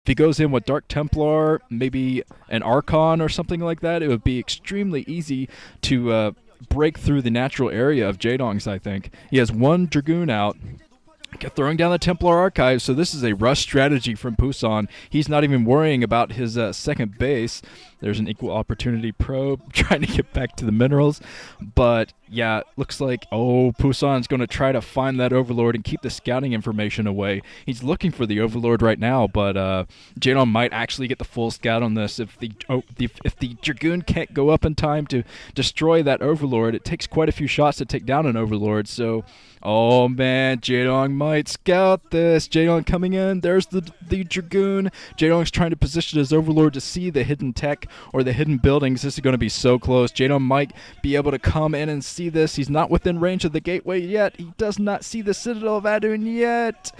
he goes in with Dark Templar, maybe an Archon or something like that, it would be extremely easy to break through the natural area of Jaedong's, I think. He has one Dragoon out, throwing down the Templar Archive, so this is a rush strategy from Pusan. He's not even worrying about his second base. There's an equal opportunity probe trying to get back to the minerals. But, yeah, looks like, Pusan's going to try to find that Overlord and keep the scouting information away. He's looking for the Overlord right now, but Jaedong might actually get the full scout on this. If the Dragoon can't go up in time to destroy that Overlord, it takes quite a few shots to take down an Overlord, so... Oh, man, Jaedong might scout this. Jaedong coming in. There's the Dragoon. Jaedong's trying to position his Overlord to see the hidden tech or the hidden buildings. This is going to be so close. Jaedong might be able to come in and see this. He's not within range of the gateway yet. He does not see the Citadel of Adun yet.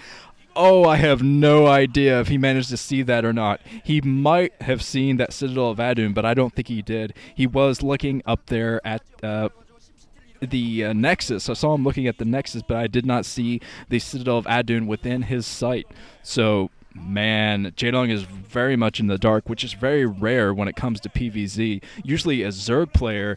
Oh, I have no idea if he managed to see that or not. He might have seen that Citadel of Adun, but I don't think he did. He was looking up there at... the Nexus. I saw him looking at the Nexus, but I did not see the Citadel of Adun within his sight. So, man, Jaedong is very much in the dark, which is very rare when it comes to PvZ. Usually a Zerg player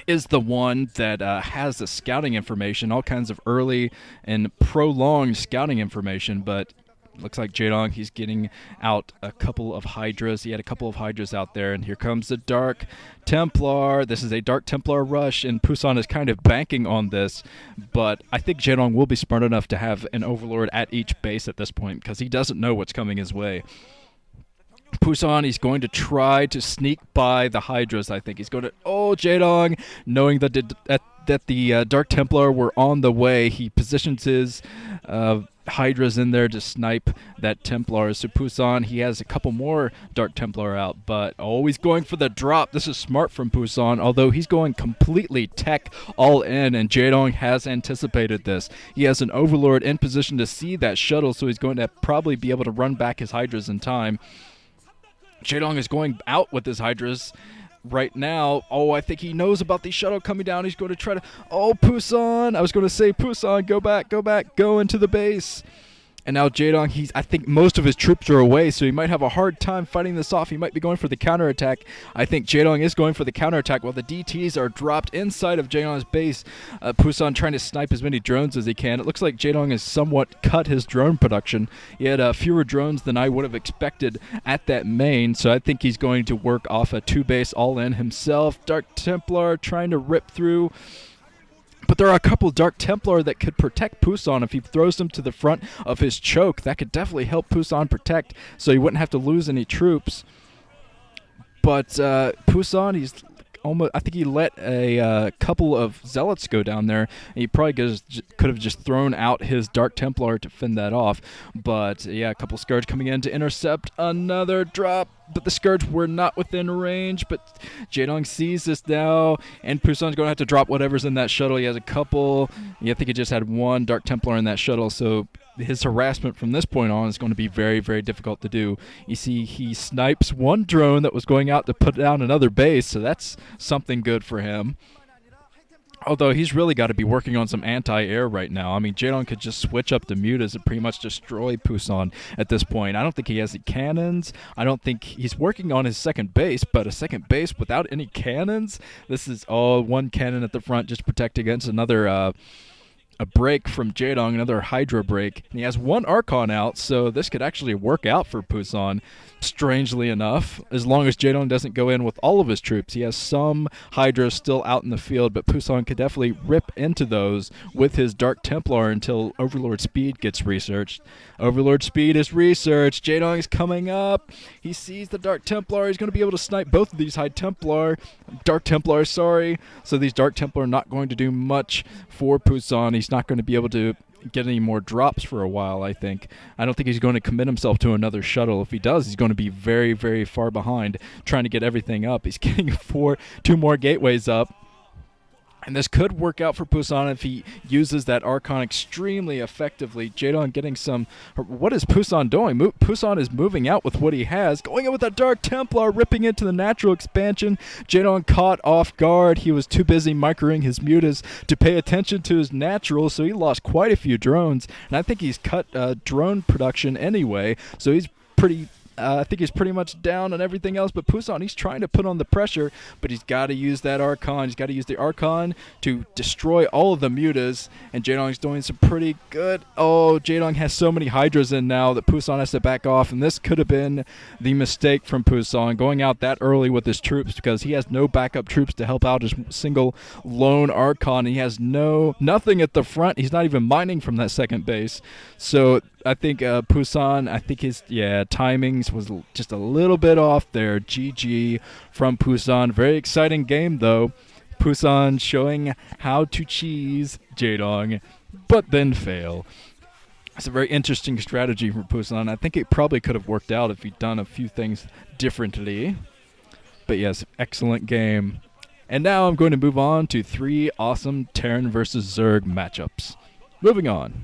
is the one that has the scouting information, all kinds of early and prolonged scouting information, but looks like Jaedong, he's getting out a couple of Hydras. He had a couple of Hydras out there, and here comes the Dark Templar. This is a Dark Templar rush, and Pusan is kind of banking on this, but I think Jaedong will be smart enough to have an Overlord at each base at this point, because he doesn't know what's coming his way. Pusan, he's going to try to sneak by the Hydras, I think. He's going to... Oh, Jaedong, knowing that the Dark Templar were on the way, he positions his... Hydras in there to snipe that Templar. So Pusan, he has a couple more Dark Templar out, but always going for the drop. This is smart from Pusan, although he's going completely tech all in, and Jaedong has anticipated this. He has an Overlord in position to see that shuttle, so he's going to probably be able to run back his Hydras in time. Jaedong is going out with his Hydras right now. Oh, I think he knows about the shuttle coming down. He's going to try to... Oh, Pusan! I was going to say, Pusan, go back, go into the base. And now Jaedong, I think most of his troops are away, so he might have a hard time fighting this off. He might be going for the counterattack. I think Jaedong is going for the counterattack while the DTs are dropped inside of Jaedong's base. Pusan trying to snipe as many drones as he can. It looks like Jaedong has somewhat cut his drone production. He had fewer drones than I would have expected at that main, so I think he's going to work off a two-base all-in himself. Dark Templar trying to rip through... But there are a couple Dark Templar that could protect Pusan if he throws them to the front of his choke. That could definitely help Pusan protect, so he wouldn't have to lose any troops. But Pusan, he's almost... I think he let a couple of Zealots go down there. And he probably could have just thrown out his Dark Templar to fend that off. But yeah, a couple Scourge coming in to intercept another drop. But the Scourge were not within range, but Jaedong sees this now, and Pusan's going to have to drop whatever's in that shuttle. He has a couple. I think he just had one Dark Templar in that shuttle, so his harassment from this point on is going to be very, very difficult to do. You see, he snipes one drone that was going out to put down another base, so that's something good for him. Although he's really got to be working on some anti-air right now. I mean, Jaedong could just switch up the mutas and pretty much destroy Pusan at this point. I don't think he has the cannons. I don't think he's working on his second base, but a second base without any cannons? This is all one cannon at the front just protect against another... a break from Jaedong, another Hydra break. And he has one Archon out, so this could actually work out for Pusan, strangely enough, as long as Jaedong doesn't go in with all of his troops. He has some Hydras still out in the field, but Pusan could definitely rip into those with his Dark Templar until Overlord Speed gets researched. Overlord Speed is researched. Jaedong is coming up. He sees the Dark Templar. He's going to be able to snipe both of these Dark Templars, sorry. So these Dark Templar are not going to do much for Pusan. He's not going to be able to get any more drops for a while, I think. I don't think he's going to commit himself to another shuttle. If he does, he's going to be very, very far behind trying to get everything up. He's getting two more gateways up. And this could work out for Pusan if he uses that Archon extremely effectively. Jaedong getting some... What is Pusan doing? Pusan is moving out with what he has. Going in with a Dark Templar, ripping into the natural expansion. Jaedong caught off guard. He was too busy microing his mutas to pay attention to his natural, so he lost quite a few drones. And I think he's cut drone production anyway, so he's pretty. I think he's pretty much down on everything else, but Pusan, he's trying to put on the pressure, but he's got to use that Archon. He's got to use the Archon to destroy all of the mutas, and Jaedong's doing some pretty good. Oh, Jaedong has so many Hydras in now that Pusan has to back off, and this could have been the mistake from Pusan, going out that early with his troops, because he has no backup troops to help out his single lone Archon. He has nothing at the front. He's not even mining from that second base. So I think Pusan, I think his timings was just a little bit off there. GG from Pusan. Very exciting game though. Pusan showing how to cheese Jaedong, but then fail. It's a very interesting strategy for Pusan. I think it probably could have worked out if he'd done a few things differently. But yes, excellent game. And now I'm going to move on to 3 awesome Terran versus Zerg matchups. Moving on.